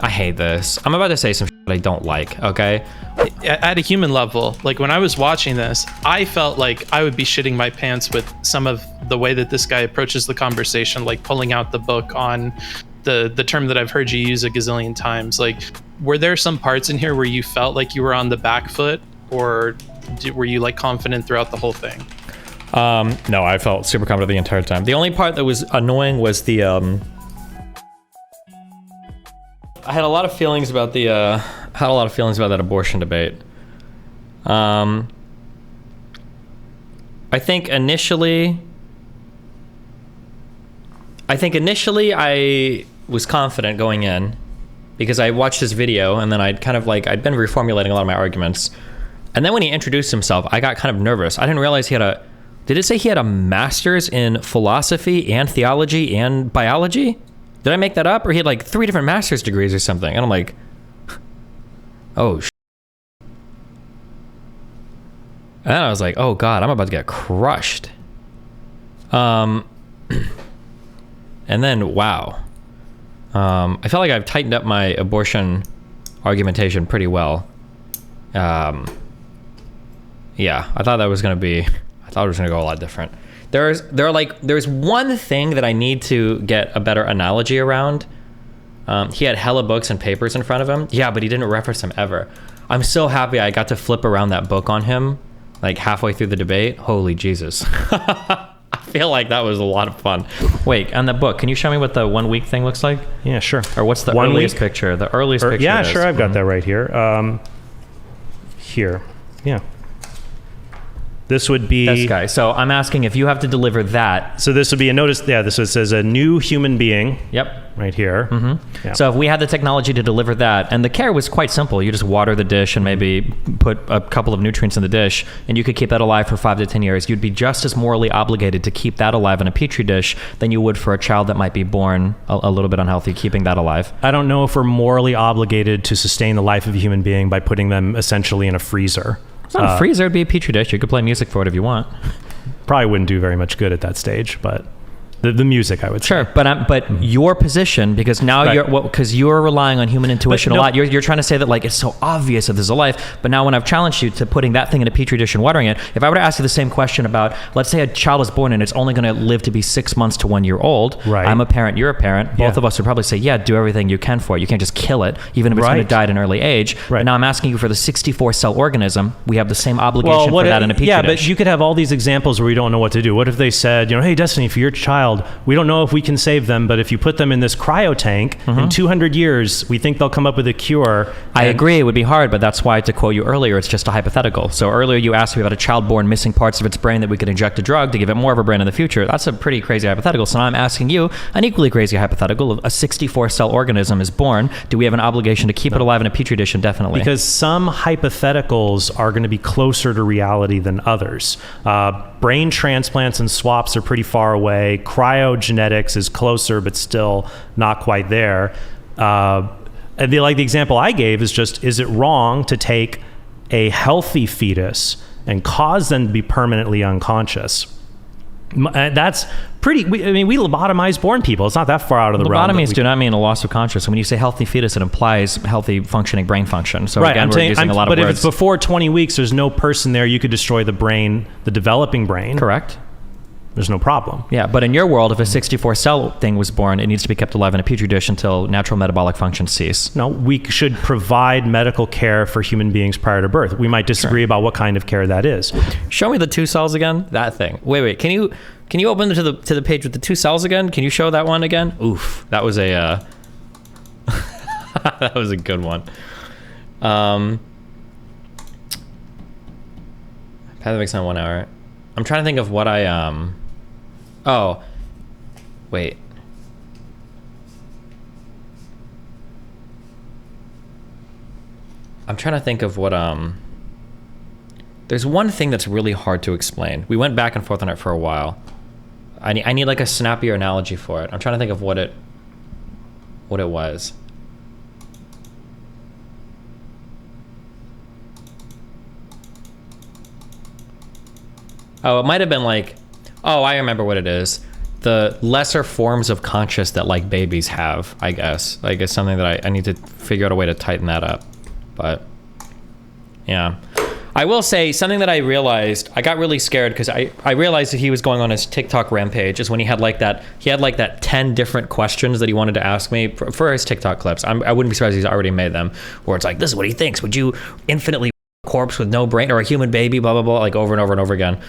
I hate this. I'm about to say some shit I don't like, okay? At a human level, like when I was watching this, I felt like I would be shitting my pants with some of the way that this guy approaches the conversation, like pulling out the book on the term that I've heard you use a gazillion times. Like, were there some parts in here where you felt like you were on the back foot, or were you like confident throughout the whole thing? No, I felt super confident the entire time. The only part that was annoying was the, I had a lot of feelings about that abortion debate. I think initially I was confident going in because I watched his video and then I'd been reformulating a lot of my arguments. And then when he introduced himself, I got kind of nervous. I didn't realize did it say he had a master's in philosophy and theology and biology? Did I make that up? Or he had like 3 different master's degrees or something. And I'm like, oh, and I was like, oh God, I'm about to get crushed. And then, wow. I felt like I've tightened up my abortion argumentation pretty well. Yeah, I thought it was going to go a lot different. There's one thing that I need to get a better analogy around. He had hella books and papers in front of him. Yeah, but he didn't reference them ever. I'm so happy I got to flip around that book on him, like halfway through the debate. Holy Jesus. I feel like that was a lot of fun. Wait, on the book, can you show me what the 1 week thing looks like? Yeah, sure. Or what's the earliest picture? The earliest picture. Yeah, sure, I've got that right here. Here, yeah. This would be... This guy. So I'm asking if you have to deliver that. So this would be a notice... Yeah, this says a new human being. Yep. Right here. Mm-hmm. Yeah. So if we had the technology to deliver that, and the care was quite simple. You just water the dish and maybe put a couple of nutrients in the dish, and you could keep that alive for 5 to 10 years. You'd be just as morally obligated to keep that alive in a petri dish than you would for a child that might be born a little bit unhealthy, keeping that alive. I don't know if we're morally obligated to sustain the life of a human being by putting them essentially in a freezer. It's not a freezer, it'd be a petri dish. You could play music for it if you want. Probably wouldn't do very much good at that stage, but the music, I would say. Sure, but your position, because now right. because you're relying on human intuition a lot. You're trying to say that like it's so obvious that there's a life, but now when I've challenged you to putting that thing in a petri dish and watering it, if I were to ask you the same question about, let's say a child is born and it's only going to live to be 6 months to 1 year old. Right. I'm a parent, you're a parent. Both of us would probably say, yeah, do everything you can for it. You can't just kill it, even if it's going to die at an early age. Right. But now I'm asking you for the 64 cell organism. We have the same obligation for that in a petri dish. Yeah, but you could have all these examples where we don't know what to do. What if they said, hey, Destiny, for your child, we don't know if we can save them, but if you put them in this cryo tank, in 200 years, we think they'll come up with a cure. I agree, it would be hard, but that's why, to quote you earlier, it's just a hypothetical. So earlier you asked me about a child born missing parts of its brain that we could inject a drug to give it more of a brain in the future. That's a pretty crazy hypothetical. So now I'm asking you an equally crazy hypothetical. A 64-cell organism is born. Do we have an obligation to keep it alive in a petri dish indefinitely? Because some hypotheticals are going to be closer to reality than others. Brain transplants and swaps are pretty far away. Cryogenetics is closer, but still not quite there. And the example I gave is just, is it wrong to take a healthy fetus and cause them to be permanently unconscious? That's pretty... we lobotomize born people. It's not that far out of the realm. Lobotomies do not mean a loss of consciousness. When you say healthy fetus, it implies healthy functioning brain function. So right, again, we're using a lot of words. But if it's before 20 weeks, there's no person there. You could destroy the brain, the developing brain. Correct. There's no problem. Yeah, but in your world, if a 64-cell thing was born, it needs to be kept alive in a petri dish until natural metabolic functions cease. No, we should provide medical care for human beings prior to birth. We might disagree about what kind of care that is. Show me the 2 cells again. That thing. Wait. Can you open to the page with the 2 cells again? Can you show that one again? Oof, that was a that was a good one. Path makes on 1 hour. I'm trying to think of what I Oh, wait. I'm trying to think of what there's one thing that's really hard to explain. We went back and forth on it for a while. I need like a snappier analogy for it. I'm trying to think of what it was. Oh, it might have been like, oh, I remember what it is. the lesser forms of conscious that like babies have, I guess. Like it's something that I need to figure out a way to tighten that up. But yeah. I will say something that I realized, I got really scared because I realized that he was going on his TikTok rampage is when he had like that 10 different questions that he wanted to ask me for his TikTok clips. I wouldn't be surprised he's already made them, where it's like, this is what he thinks. Would you infinitely corpse with no brain or a human baby, blah, blah, blah, like over and over and over again.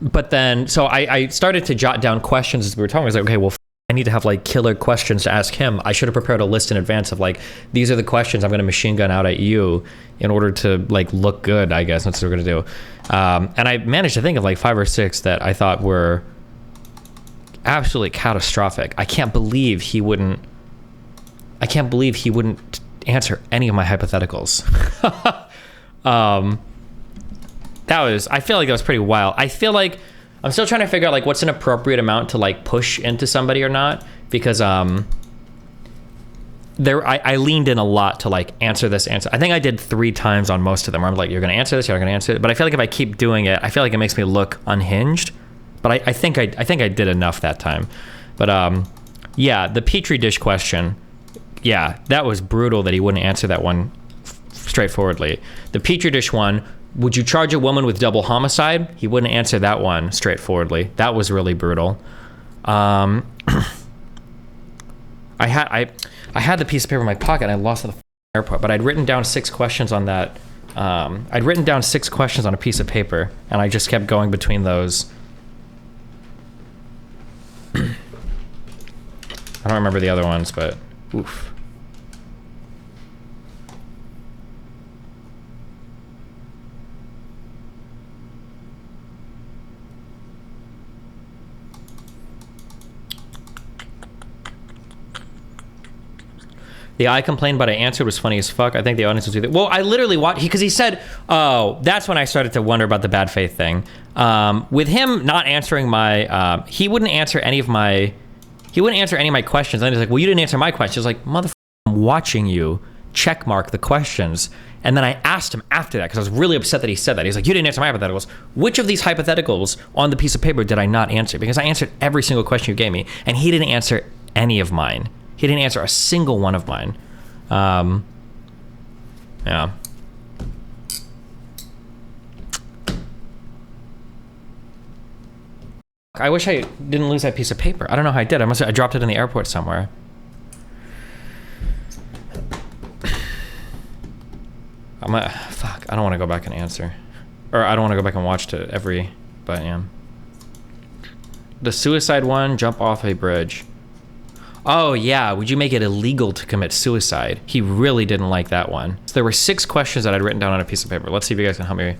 But then, so I started to jot down questions as we were talking. I was like, okay, well, I need to have like killer questions to ask him. I should have prepared a list in advance of like, these are the questions I'm going to machine gun out at you in order to like look good, I guess. That's what we're going to do. And I managed to think of like 5 or 6 that I thought were absolutely catastrophic. I can't believe he wouldn't answer any of my hypotheticals. I feel like that was pretty wild. I feel like I'm still trying to figure out like what's an appropriate amount to like push into somebody or not, because I leaned in a lot to like answer this answer. I think I did 3 times on most of them where I'm like, you're gonna answer this, you're not gonna answer it. But I feel like if I keep doing it, I feel like it makes me look unhinged. But I think I did enough that time. But yeah, the Petri dish question, yeah, that was brutal that he wouldn't answer that one straightforwardly. The Petri dish one, would you charge a woman with double homicide? He wouldn't answer that one straightforwardly. That was really brutal. I had the piece of paper in my pocket and I lost it at the airport, but I'd written down 6 questions on that. I'd written down 6 questions on a piece of paper and I just kept going between those. I don't remember the other ones, but oof. The I complained, but I answered was funny as fuck. I think the audience was either... Well, I literally watched... Because he said... Oh, that's when I started to wonder about the bad faith thing. With him not answering my... he wouldn't answer any of my... He wouldn't answer any of my questions. And then he's like, well, you didn't answer my questions. I was like, motherfucker, I'm watching you check mark the questions. And then I asked him after that, because I was really upset that he said that. He's like, you didn't answer my hypotheticals. Which of these hypotheticals on the piece of paper did I not answer? Because I answered every single question you gave me. And he didn't answer any of mine. He didn't answer a single one of mine. Yeah. I wish I didn't lose that piece of paper. I don't know how I did. I dropped it in the airport somewhere. Fuck, I don't want to go back and answer. Or I don't want to go back and watch to every, but yeah. The suicide one, jump off a bridge. Oh yeah, would you make it illegal to commit suicide? He really didn't like that one. So there were 6 questions that I'd written down on a piece of paper. Let's see if you guys can help me.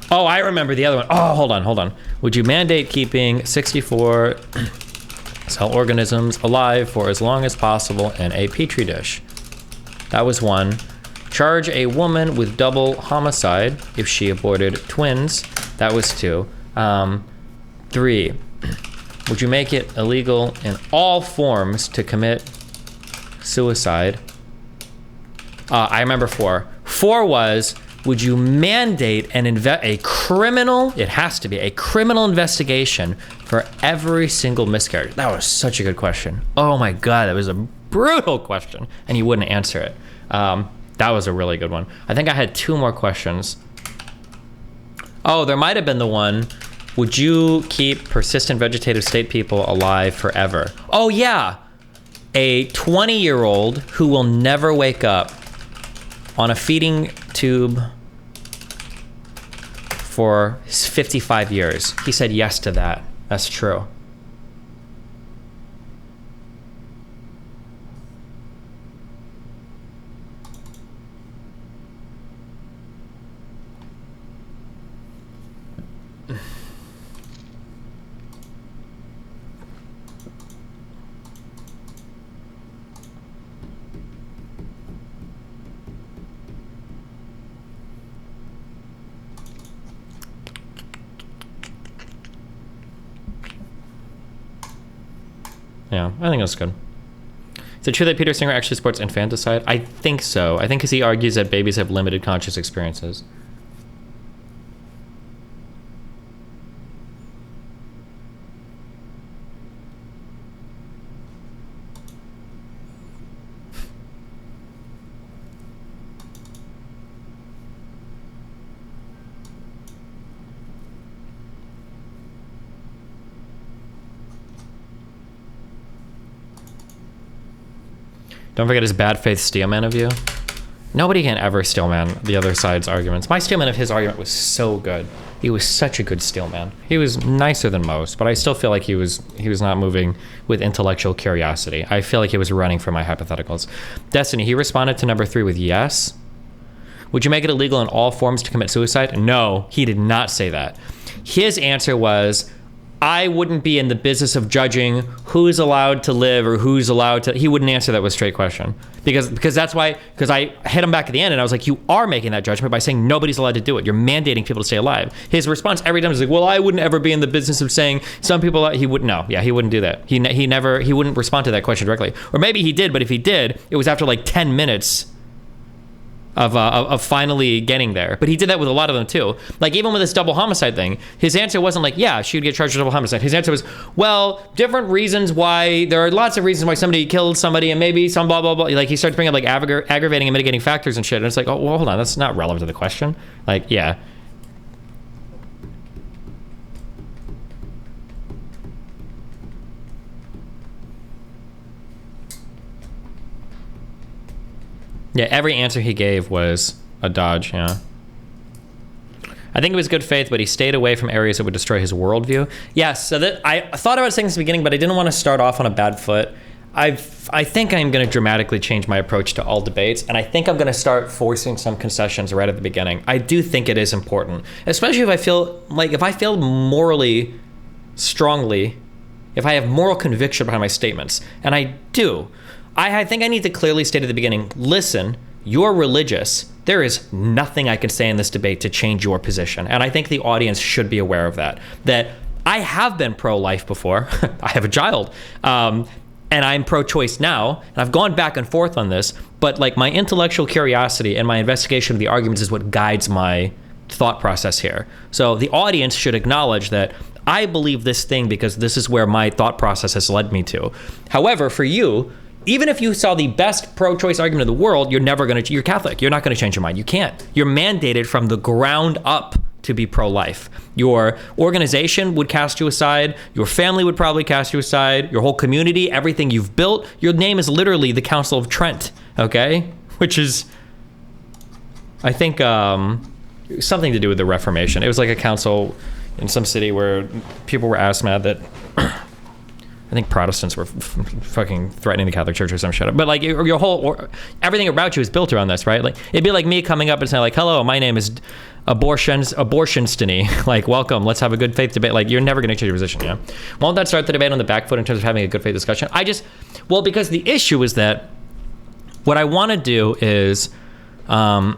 Oh, I remember the other one. Oh, hold on. Would you mandate keeping 64 cell organisms alive for as long as possible in a petri dish? That was 1. Charge a woman with double homicide if she aborted twins. That was 2. 3, would you make it illegal in all forms to commit suicide? I remember 4. 4 was, would you mandate a criminal, it has to be, a criminal investigation for every single miscarriage? That was such a good question. Oh my God, that was a brutal question. And you wouldn't answer it. That was a really good one. I think I had 2 more questions. Oh, there might have been the one, would you keep persistent vegetative state people alive forever? Oh yeah, a 20-year-old who will never wake up on a feeding tube for 55 years. He said yes to that. That's true. Yeah, I think that's good. Is it true that Peter Singer actually supports infanticide? I think so. I think because he argues that babies have limited conscious experiences. Don't forget his bad faith steelman of you. Nobody can ever steelman the other side's arguments. My steelman of his argument was so good. He was such a good steelman. He was nicer than most, but I still feel like he was not moving with intellectual curiosity. I feel like he was running for my hypotheticals. Destiny, he responded to number 3 with yes. Would you make it illegal in all forms to commit suicide? No, he did not say that. His answer was, I wouldn't be in the business of judging who's allowed to live or who's allowed to. He wouldn't answer that with a straight question because I hit him back at the end and I was like, you are making that judgment by saying nobody's allowed to do it. You're mandating people to stay alive. His response every time was like, well, I wouldn't ever be in the business of saying some people. He wouldn't. No, yeah, he wouldn't do that. He wouldn't respond to that question directly. Or maybe he did, but if he did, it was after like 10 minutes of finally getting there. But he did that with a lot of them too. Like even with this double homicide thing, his answer wasn't like, yeah, she would get charged with double homicide. His answer was, well, different reasons why, there are lots of reasons why somebody killed somebody and maybe some blah, blah, blah. Like he starts bringing up like aggravating and mitigating factors and shit. And it's like, oh, well, hold on, that's not relevant to the question. Like, yeah. Yeah, every answer he gave was a dodge, yeah. I think it was good faith, but he stayed away from areas that would destroy his worldview. Yeah, so that I thought about saying this at the beginning, but I didn't want to start off on a bad foot. I think I'm going to dramatically change my approach to all debates, and I think I'm going to start forcing some concessions right at the beginning. I do think it is important, especially if I feel morally strongly, if I have moral conviction behind my statements, and I do. I think I need to clearly state at the beginning, listen, you're religious. There is nothing I can say in this debate to change your position. And I think the audience should be aware of that I have been pro-life before. I have a child. And I'm pro-choice now. And I've gone back and forth on this. But like my intellectual curiosity and my investigation of the arguments is what guides my thought process here. So the audience should acknowledge that I believe this thing because this is where my thought process has led me to. However, for you, even if you saw the best pro-choice argument in the world, you're Catholic. You're not going to change your mind. You can't. You're mandated from the ground up to be pro-life. Your organization would cast you aside. Your family would probably cast you aside. Your whole community, everything you've built. Your name is literally the Council of Trent, okay? Which is, I think, something to do with the Reformation. It was like a council in some city where people were asked mad that I think Protestants were fucking threatening the Catholic Church or some shit. But like your whole, everything about you is built around this, right? Like it'd be like me coming up and saying like, hello, my name is Abortionstiny. Like, welcome, let's have a good faith debate. Like you're never going to change your position, yeah? Won't that start the debate on the back foot in terms of having a good faith discussion? Because the issue is that what I want to do is, I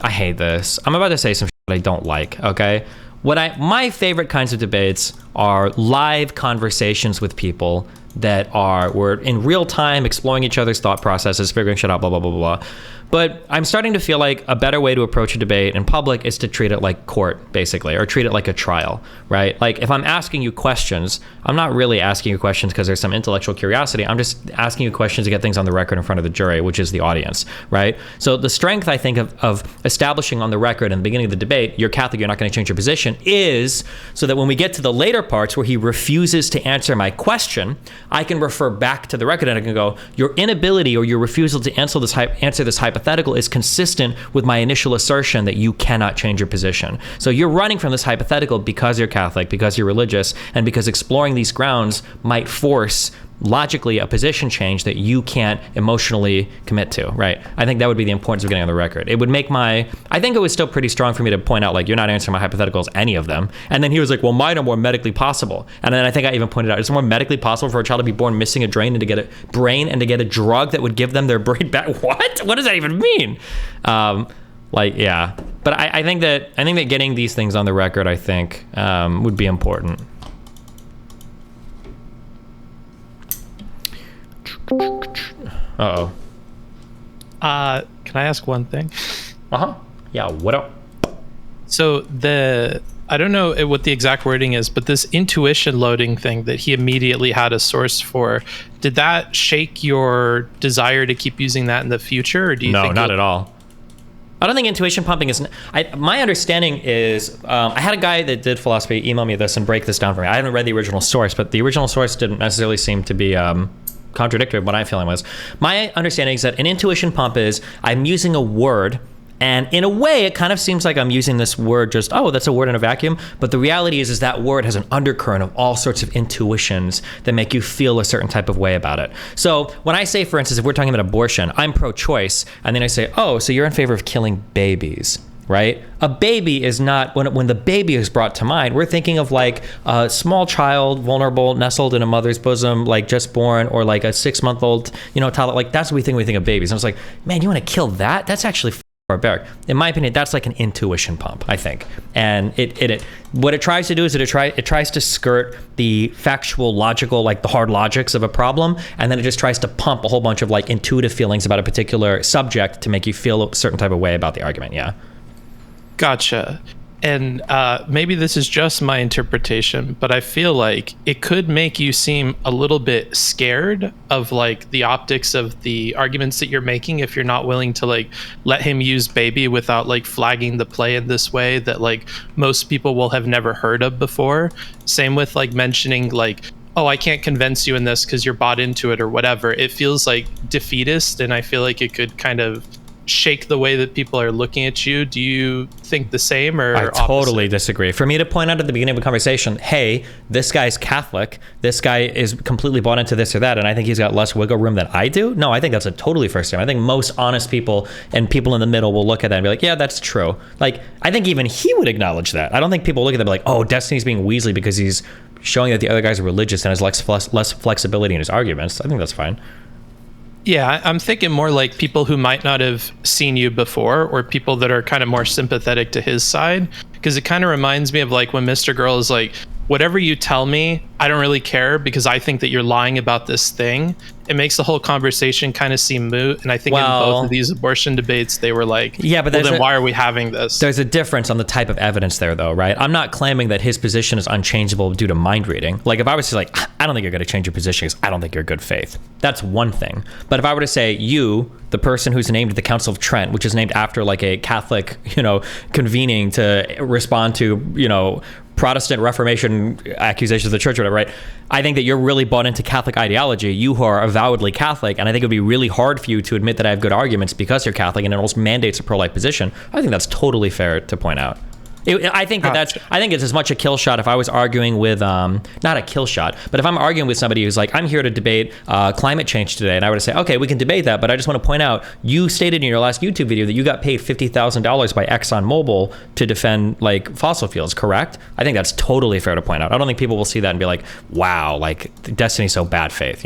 hate this. I'm about to say some shit I don't like, okay? My favorite kinds of debates are live conversations with people that we're in real time exploring each other's thought processes, figuring shit out, blah, blah, blah, blah. But I'm starting to feel like a better way to approach a debate in public is to treat it like court, basically, or treat it like a trial, right? Like if I'm asking you questions, I'm not really asking you questions because there's some intellectual curiosity. I'm just asking you questions to get things on the record in front of the jury, which is the audience, right? So the strength, I think, of establishing on the record in the beginning of the debate, you're Catholic, you're not going to change your position, is so that when we get to the later parts where he refuses to answer my question, I can refer back to the record and I can go, your inability or your refusal to answer this hypothetical is consistent with my initial assertion that you cannot change your position. So you're running from this hypothetical because you're Catholic, because you're religious, and because exploring these grounds might force logically a position change that you can't emotionally commit to, right? I think that would be the importance of getting on the record. It would make I think it was still pretty strong for me to point out, like, you're not answering my hypotheticals, any of them. And then he was like, well, mine are more medically possible. And then I think I even pointed out, it's more medically possible for a child to be born missing a brain and to get a drug that would give them their brain back. What? What does that even mean? Yeah. But I think that getting these things on the record, I think, would be important. Uh-oh. Can I ask one thing? Yeah, what up? So I don't know what the exact wording is, but this intuition loading thing that he immediately had a source for, did that shake your desire to keep using that in the future? Or do you think not at all. I don't think intuition pumping is... my understanding is... I had a guy that did philosophy email me this and break this down for me. I haven't read the original source, but the original source didn't necessarily seem to be contradictory of what I'm feeling was. My understanding is that an intuition pump is I'm using a word, and in a way, it kind of seems like I'm using this word just, oh, that's a word in a vacuum. But the reality is that word has an undercurrent of all sorts of intuitions that make you feel a certain type of way about it. So when I say, for instance, if we're talking about abortion, I'm pro-choice, and then I say, oh, so you're in favor of killing babies, right? A baby is not, when the baby is brought to mind, we're thinking of like a small child, vulnerable, nestled in a mother's bosom, like just born, or like a 6-month-old, toddler. Like that's what we think of babies. And I was like, man, you want to kill that? That's actually barbaric. In my opinion, that's like an intuition pump, I think. And it what it tries to do is it tries to skirt the factual, logical, like the hard logics of a problem, and then it just tries to pump a whole bunch of like intuitive feelings about a particular subject to make you feel a certain type of way about the argument. Yeah. Gotcha. And maybe this is just my interpretation, but I feel like it could make you seem a little bit scared of like the optics of the arguments that you're making if you're not willing to like let him use baby without like flagging the play in this way that like most people will have never heard of before. Same with like mentioning like, oh, I can't convince you in this because you're bought into it or whatever. It feels like defeatist, and I feel like it could kind of shake the way that people are looking at you. Do you think the same or I opposite? Totally disagree. For me to point out at the beginning of a conversation, hey, this guy's Catholic, this guy is completely bought into this or that, and I think he's got less wiggle room than I do. No, I think that's a totally fair statement. I think most honest people and people in the middle will look at that and be like, yeah, that's true. Like, I think even he would acknowledge that. I don't think people look at that and be like, oh, Destiny's being Weasley because he's showing that the other guys are religious and has less flexibility in his arguments. I think that's fine. Yeah, I'm thinking more like people who might not have seen you before, or people that are kind of more sympathetic to his side, because it kind of reminds me of like when Mr. Girl is like, whatever you tell me, I don't really care because I think that you're lying about this thing. It makes the whole conversation kind of seem moot. And I think in both of these abortion debates, they were like, yeah, but well, then why are we having this? There's a difference on the type of evidence there, though, right? I'm not claiming that his position is unchangeable due to mind reading. Like if I was to like, I don't think you're going to change your position because I don't think you're good faith. That's one thing. But if I were to say you, the person who's named at the Council of Trent, which is named after like a Catholic, convening to respond to, Protestant Reformation accusations of the church or whatever, right? I think that you're really bought into Catholic ideology, you who are avowedly Catholic, and I think it would be really hard for you to admit that I have good arguments because you're Catholic and it almost mandates a pro-life position. I think that's totally fair to point out. I think it's as much a kill shot if I was arguing with, not a kill shot, but if I'm arguing with somebody who's like, I'm here to debate climate change today, and I were to say, okay, we can debate that, but I just want to point out, you stated in your last YouTube video that you got paid $50,000 by ExxonMobil to defend like fossil fuels, correct? I think that's totally fair to point out. I don't think people will see that and be like, wow, like Destiny's so bad faith,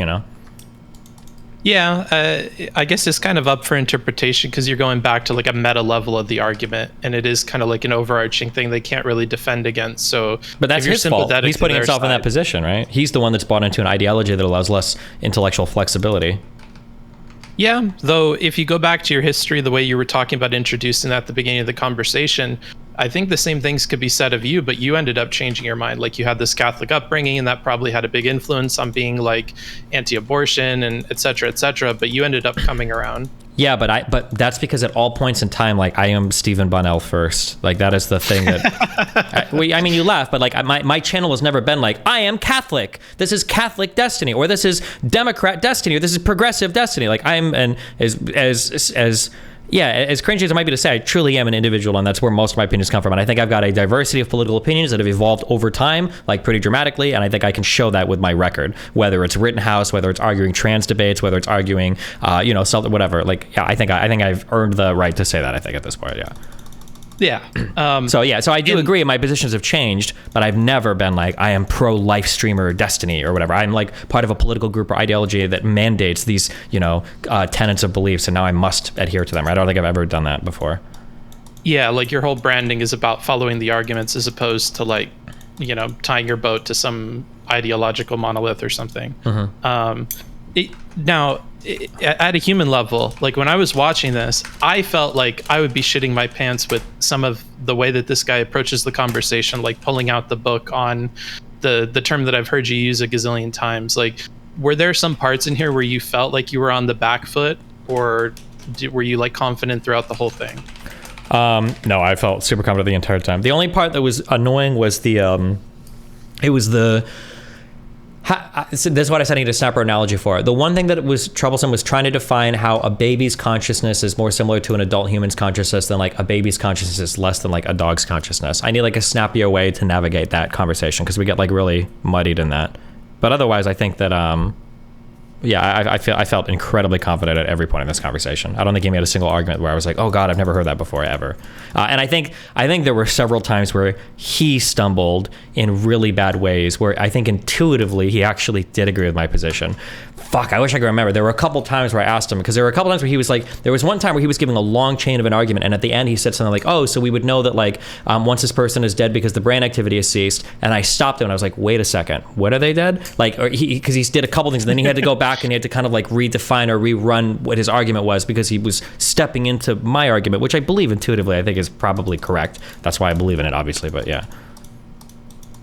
Yeah, I guess it's kind of up for interpretation because you're going back to like a meta level of the argument, and it is kind of like an overarching thing they can't really defend against. So, but that's his fault. He's putting himself in that position, right? He's the one that's bought into an ideology that allows less intellectual flexibility. Yeah, though if you go back to your history, the way you were talking about introducing that at the beginning of the conversation, I think the same things could be said of you, but you ended up changing your mind. Like you had this Catholic upbringing, and that probably had a big influence on being like anti-abortion and et cetera, but you ended up coming around. Yeah, but that's because at all points in time, like I am Stephen Bunnell first. Like that is the thing that, I mean, you laugh, but like my channel has never been like, I am Catholic. This is Catholic Destiny, or this is Democrat Destiny, or this is Progressive Destiny. Like I'm as cringy as it might be to say, I truly am an individual, and that's where most of my opinions come from. And I think I've got a diversity of political opinions that have evolved over time, like pretty dramatically, and I think I can show that with my record, whether it's Rittenhouse, whether it's arguing trans debates, whether it's arguing, whatever. Like, yeah, I think I've earned the right to say that, I think, at this point, yeah. Yeah. So I do agree my positions have changed, but I've never been like, I am pro-life streamer Destiny or whatever. I'm like part of a political group or ideology that mandates these, tenets of beliefs, and now I must adhere to them. I don't think I've ever done that before. Yeah, like your whole branding is about following the arguments as opposed to like, tying your boat to some ideological monolith or something. Mm-hmm. At a human level, like when I was watching this, I felt like I would be shitting my pants with some of the way that this guy approaches the conversation, like pulling out the book on the term that I've heard you use a gazillion times. Like, were there some parts in here where you felt like you were on the back foot, or were you like confident throughout the whole thing? No, I felt super confident the entire time. The only part that was annoying was So this is what I said I need a snapper analogy for. The one thing that was troublesome was trying to define how a baby's consciousness is more similar to an adult human's consciousness than like a baby's consciousness is less than like a dog's consciousness. I need like a snappier way to navigate that conversation because we get like really muddied in that. But otherwise, I think that I felt incredibly confident at every point in this conversation. I don't think he made a single argument where I was like, oh God, I've never heard that before ever. And I think there were several times where he stumbled in really bad ways where I think intuitively he actually did agree with my position. Fuck, I wish I could remember. There were a couple times where I asked him, because there were a couple times where he was like, there was one time where he was giving a long chain of an argument, and at the end he said something like, oh, so we would know that like once this person is dead because the brain activity has ceased. And I stopped him and I was like, wait a second, when are they dead? Like, because he did a couple things, and then he had to go back and he had to kind of like redefine or rerun what his argument was because he was stepping into my argument, which I believe intuitively I think is probably correct. That's why I believe in it, obviously, but yeah.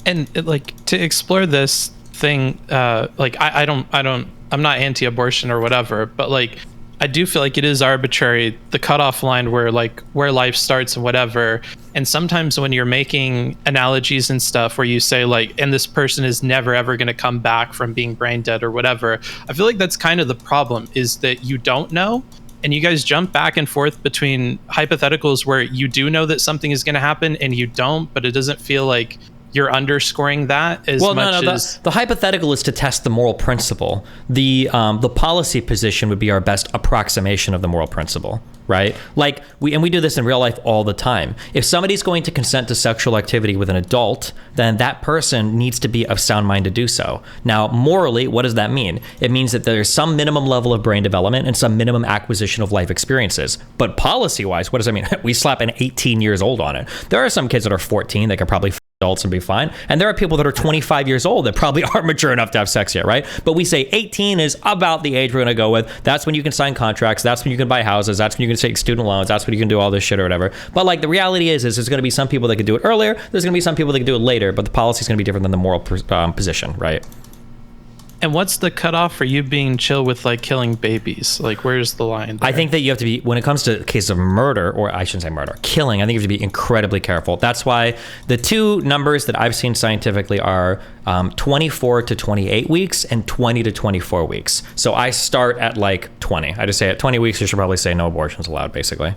And like to explore this thing, like I'm not anti-abortion or whatever, but like I do feel like it is arbitrary, the cutoff line where life starts and whatever. And sometimes when you're making analogies and stuff where you say like, and this person is never ever going to come back from being brain dead or whatever, I feel like that's kind of the problem, is that you don't know. And you guys jump back and forth between hypotheticals where you do know that something is going to happen and you don't, but it doesn't feel like you're underscoring that as much as... The hypothetical is to test the moral principle. The policy position would be our best approximation of the moral principle, right? Like, we do this in real life all the time. If somebody's going to consent to sexual activity with an adult, then that person needs to be of sound mind to do so. Now, morally, what does that mean? It means that there's some minimum level of brain development and some minimum acquisition of life experiences. But policy-wise, what does that mean? We slap an 18 years old on it. There are some kids that are 14 that can probably adults and be fine. And there are people that are 25 years old that probably aren't mature enough to have sex yet, right? But we say 18 is about the age we're going to go with. That's when you can sign contracts. That's when you can buy houses. That's when you can take student loans. That's when you can do all this shit or whatever. But like the reality is there's going to be some people that can do it earlier. There's going to be some people that can do it later, but the policy is going to be different than the moral position, right? And what's the cutoff for you being chill with like killing babies? Like, where's the line there? I think that you have to be, when it comes to cases of murder, or I shouldn't say murder, killing, I think you have to be incredibly careful. That's why the two numbers that I've seen scientifically are 24 to 28 weeks and 20 to 24 weeks. So I start at like 20. I just say at 20 weeks, you should probably say no abortions allowed, basically.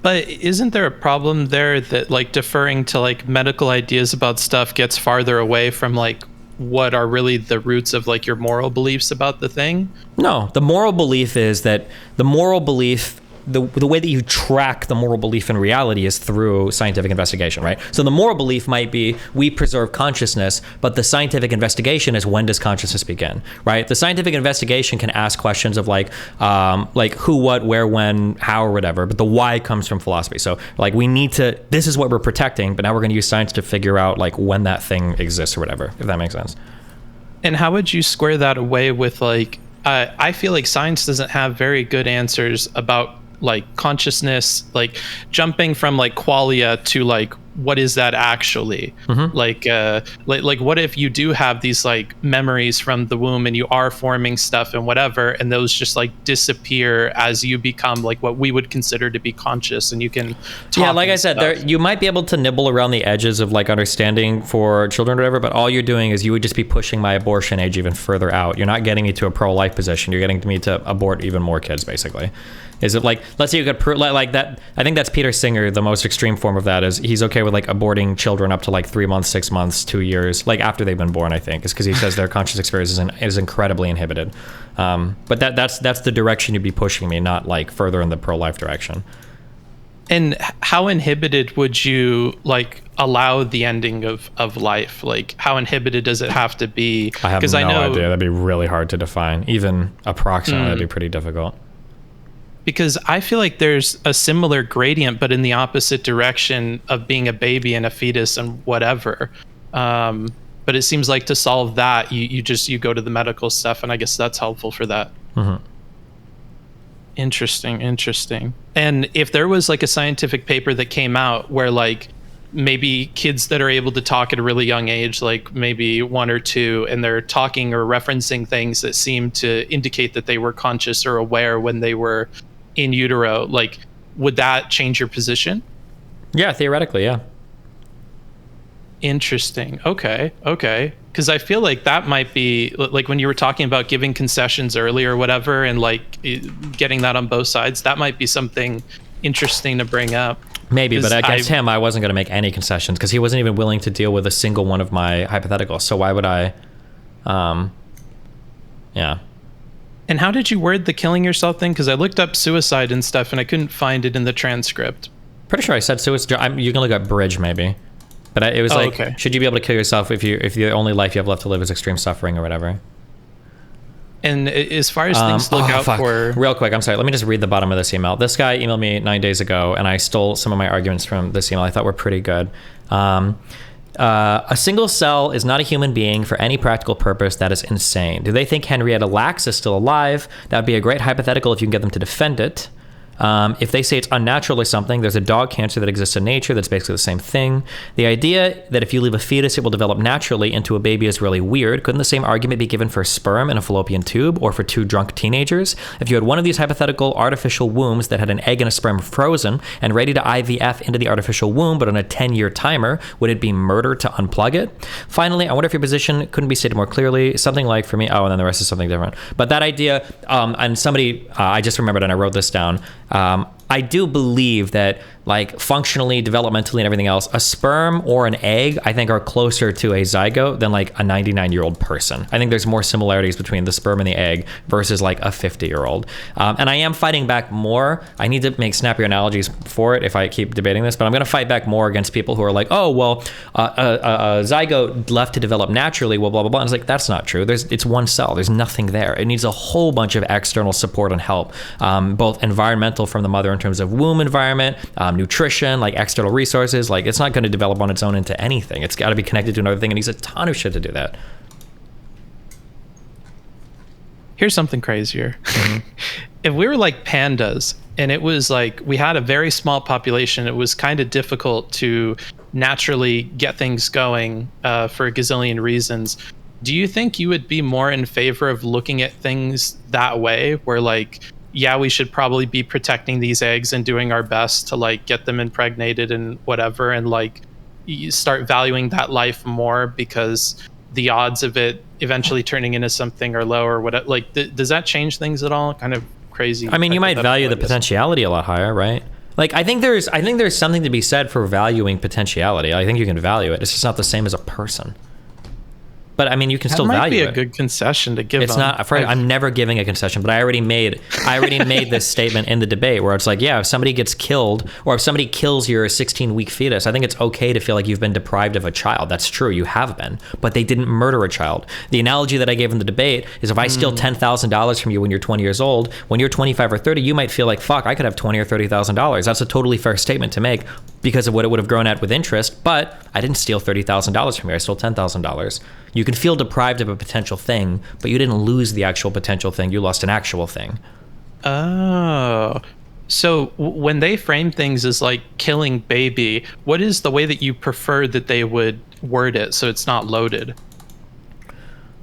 But isn't there a problem there that like deferring to like medical ideas about stuff gets farther away from like what are really the roots of like your moral beliefs about the thing? No, the moral belief is that the moral belief, the way that you track the moral belief in reality is through scientific investigation, right? So the moral belief might be we preserve consciousness, but the scientific investigation is when does consciousness begin, right? The scientific investigation can ask questions of like who, what, where, when, how, or whatever, but the why comes from philosophy. So like we need to, this is what we're protecting, but now we're going to use science to figure out like when that thing exists or whatever, if that makes sense. And how would you square that away with like, I feel like science doesn't have very good answers about like consciousness, like jumping from like qualia to like what is that actually? Mm-hmm. Like what if you do have these like memories from the womb and you are forming stuff and whatever, and those just like disappear as you become like what we would consider to be conscious, and you can talk. Yeah, like I said, there you might be able to nibble around the edges of like understanding for children or whatever, but all you're doing is you would just be pushing my abortion age even further out. You're not getting me to a pro-life position. You're getting me to abort even more kids, basically. Is it like, let's say you could like that? I think that's Peter Singer. The most extreme form of that is he's okay with like aborting children up to like 3 months, 6 months, 2 years, like after they've been born. I think is because he says their conscious experience is incredibly inhibited. But that's the direction you'd be pushing me, not like further in the pro-life direction. And how inhibited would you like allow the ending of life? Like how inhibited does it have to be? I have no idea. That'd be really hard to define. Even approximately, that'd be pretty difficult. Because I feel like there's a similar gradient, but in the opposite direction of being a baby and a fetus and whatever. But it seems like to solve that, you go to the medical stuff, and I guess that's helpful for that. Mm-hmm. Interesting. And if there was like a scientific paper that came out where like maybe kids that are able to talk at a really young age, like maybe 1 or 2, and they're talking or referencing things that seem to indicate that they were conscious or aware when they were in utero, like would that change your position? Yeah, theoretically, yeah. Interesting. Okay. because I feel like that might be like when you were talking about giving concessions earlier or whatever, and like getting that on both sides, that might be something interesting to bring up. Maybe, but against him, I wasn't going to make any concessions because he wasn't even willing to deal with a single one of my hypotheticals. So why would I? Yeah. And how did you word the killing yourself thing? Because I looked up suicide and stuff, and I couldn't find it in the transcript. Pretty sure I said suicide. You can look up bridge, maybe. But it was okay. Should you be able to kill yourself if the only life you have left to live is extreme suffering or whatever? And as far as things to look out for... Real quick, I'm sorry. Let me just read the bottom of this email. This guy emailed me 9 days ago, and I stole some of my arguments from this email I thought were pretty good. A single cell is not a human being for any practical purpose. That is insane. Do they think Henrietta Lacks is still alive? That would be a great hypothetical if you can get them to defend it. If they say it's unnatural or something, there's a dog cancer that exists in nature that's basically the same thing. The idea that if you leave a fetus, it will develop naturally into a baby is really weird. Couldn't the same argument be given for sperm in a fallopian tube or for 2 drunk teenagers? If you had one of these hypothetical artificial wombs that had an egg and a sperm frozen and ready to IVF into the artificial womb, but on a 10-year timer, would it be murder to unplug it? Finally, I wonder if your position couldn't be stated more clearly. Something like for me, and then the rest is something different. But that idea, and somebody, I just remembered and I wrote this down. I do believe that, like, functionally, developmentally, and everything else, a sperm or an egg, I think, are closer to a zygote than, like, a 99-year-old person. I think there's more similarities between the sperm and the egg versus, like, a 50-year-old. And I am fighting back more. I need to make snappier analogies for it if I keep debating this, but I'm going to fight back more against people who are like, oh, well, a zygote left to develop naturally, well, blah, blah, blah. And it's like, that's not true. It's one cell. There's nothing there. It needs a whole bunch of external support and help, both environmental from the mother in terms of womb environment, nutrition, like external resources. Like, it's not going to develop on its own into anything. It's got to be connected to another thing, and needs a ton of shit to do that. Here's something crazier. If we were like pandas, and it was like we had a very small population, it was kind of difficult to naturally get things going for a gazillion reasons. Do you think you would be more in favor of looking at things that way, where like, yeah, we should probably be protecting these eggs and doing our best to like get them impregnated and whatever, and like you start valuing that life more because the odds of it eventually turning into something are low or whatever? Like, does that change things at all? Kind of crazy. I mean, you might value the potentiality a lot higher, right? Like, I think there's something to be said for valuing potentiality. I think you can value it. It's just not the same as a person. But I mean, you can still value it. That might be a good concession to give. It's not. I'm never giving a concession, but I already made this statement in the debate where it's like, yeah, if somebody gets killed or if somebody kills your 16-week fetus, I think it's okay to feel like you've been deprived of a child. That's true, you have been, but they didn't murder a child. The analogy that I gave in the debate is if I steal $10,000 from you when you're 20 years old, when you're 25 or 30, you might feel like, fuck, I could have $20,000 or $30,000. That's a totally fair statement to make because of what it would have grown at with interest. But I didn't steal $30,000 from you. I stole $10,000. You can feel deprived of a potential thing, but you didn't lose the actual potential thing. You lost an actual thing. Oh, so when they frame things as like killing baby, what is the way that you prefer that they would word it so it's not loaded?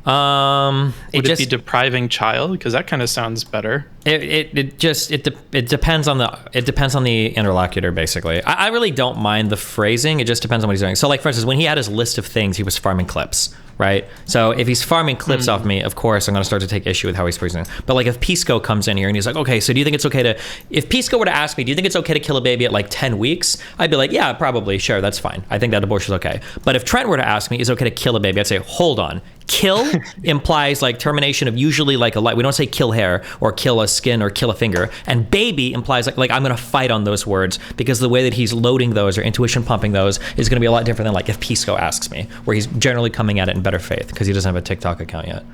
Would it be depriving child? Because that kind of sounds better. It depends on the interlocutor, basically. I really don't mind the phrasing. It just depends on what he's doing. So, like, for instance, when he had his list of things, he was farming clips, right? So if he's farming clips off me, of course, I'm going to start to take issue with how he's phrasing it. But like, if Pisco comes in here and he's like, okay, so do you think it's okay to, if Pisco were to ask me, do you think it's okay to kill a baby at like 10 weeks? I'd be like, yeah, probably, sure, that's fine. I think that abortion is okay. But if Trent were to ask me, is it okay to kill a baby? I'd say, hold on. Kill implies like termination of usually like a life. We don't say kill hair or kill a skin or kill a finger. And baby implies like I'm going to fight on those words because the way that he's loading those or intuition pumping those is going to be a lot different than like if Pisco asks me, where he's generally coming at it in better faith because he doesn't have a TikTok account yet.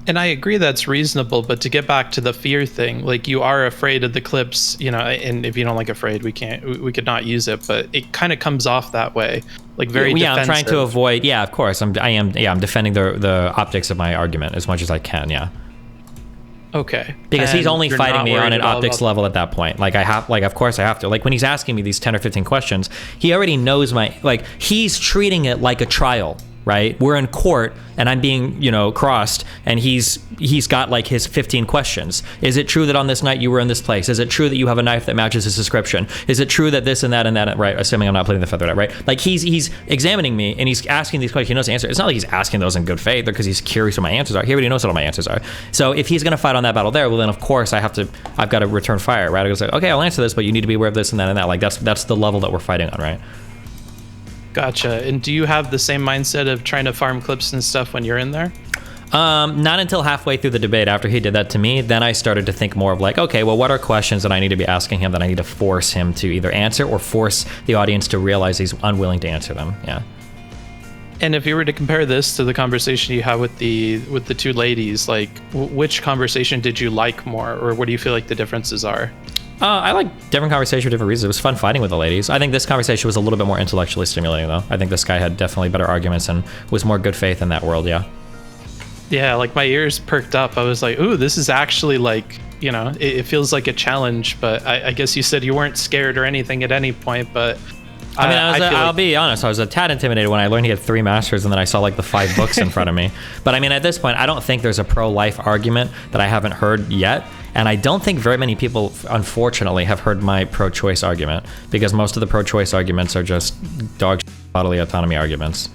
And I agree that's reasonable, but to get back to the fear thing, like you are afraid of the clips, you know, and if you don't like afraid, we could not use it, but it kind of comes off that way, like very defensive. I'm trying to avoid, yeah, of course, I'm defending the optics of my argument as much as I can, yeah. Okay. Because he's only fighting me on an optics level at that point. Like of course I have to. Like when he's asking me these 10 or 15 questions, he already knows he's treating it like a trial. right? We're in court and I'm being, you know, crossed, and he's got like his 15 questions. Is it true that on this night you were in this place? Is it true that you have a knife that matches his description? Is it true that this and that, right? Assuming I'm not putting the feather out, right? Like he's examining me and he's asking these questions. He knows the answer. It's not like he's asking those in good faith because he's curious what my answers are. He already knows what all my answers are. So if he's gonna fight on that battle there, well then of course I've got to return fire, right? I go like, okay, I'll answer this, but you need to be aware of this and that and that. Like that's the level that we're fighting on, right? Gotcha. And do you have the same mindset of trying to farm clips and stuff when you're in there? Not until halfway through the debate, after he did that to me, then I started to think more of like, okay, well, what are questions that I need to be asking him that I need to force him to either answer or force the audience to realize he's unwilling to answer them? Yeah. And if you were to compare this to the conversation you had with the two ladies, like which conversation did you like more, or what do you feel like the differences are? I like different conversations for different reasons. It was fun fighting with the ladies. I think this conversation was a little bit more intellectually stimulating, though. I think this guy had definitely better arguments and was more good faith in that world, yeah. Yeah, like my ears perked up. I was like, ooh, this is actually like, you know, it feels like a challenge, but I guess you said you weren't scared or anything at any point, but... I mean, I'll be honest, I was a tad intimidated when I learned he had 3 masters and then I saw like the 5 books in front of me. But I mean, at this point, I don't think there's a pro-life argument that I haven't heard yet. And I don't think very many people, unfortunately, have heard my pro-choice argument, because most of the pro-choice arguments are just dog bodily autonomy arguments.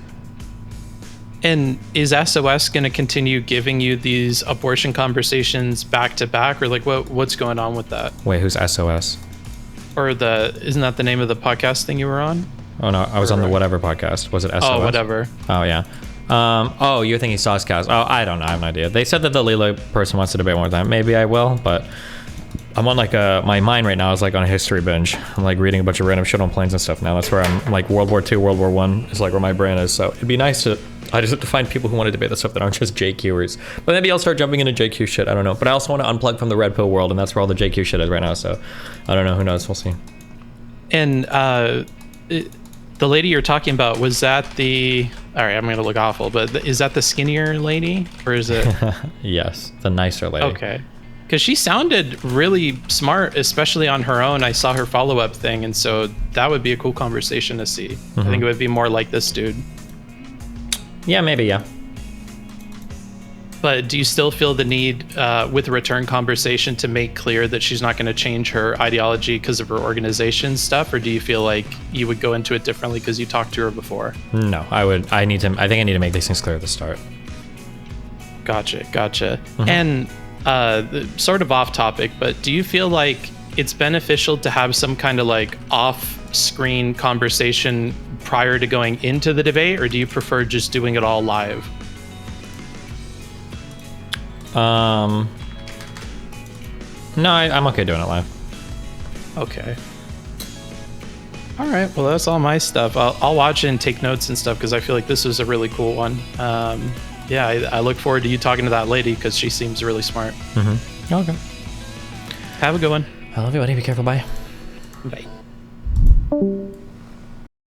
And is SOS going to continue giving you these abortion conversations back to back, or like what's going on with that? Wait, who's SOS? Or isn't that the name of the podcast thing you were on? Oh no, I was on the whatever podcast. Was it SOS? Oh, whatever. Oh yeah. Oh, you're thinking Saucecast. Oh, I don't know. I have no idea. They said that the Leela person wants to debate one more time. Maybe I will, but I'm on like my mind right now is like on a history binge. I'm like reading a bunch of random shit on planes and stuff now. That's where I'm like World War II, World War I is like where my brain is. So it'd be nice I just have to find people who want to debate the stuff that aren't just JQers. But maybe I'll start jumping into JQ shit. I don't know. But I also want to unplug from the Red Pill world, and that's where all the JQ shit is right now. So I don't know. Who knows? We'll see. And the lady you're talking about, was that the... All right, I'm going to look awful, but is that the skinnier lady? Or is it... Yes, the nicer lady. Okay. Because she sounded really smart, especially on her own. I saw her follow-up thing, and so that would be a cool conversation to see. Mm-hmm. I think it would be more like this dude. Yeah, maybe, yeah. But do you still feel the need with a return conversation to make clear that she's not going to change her ideology because of her organization stuff? Or do you feel like you would go into it differently because you talked to her before? No, I think I need to make these things clear at the start. Gotcha. Mm-hmm. And sort of off topic, but do you feel like it's beneficial to have some kind of like off-screen conversation prior to going into the debate, or do you prefer just doing it all live? No, I'm okay doing it live. Okay. All right. Well, that's all my stuff. I'll watch it and take notes and stuff because I feel like this was a really cool one. Yeah, I look forward to you talking to that lady because she seems really smart. Mm-hmm. Okay. Have a good one. I love you, buddy. Be careful. Bye. Bye.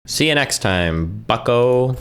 See you next time, bucko.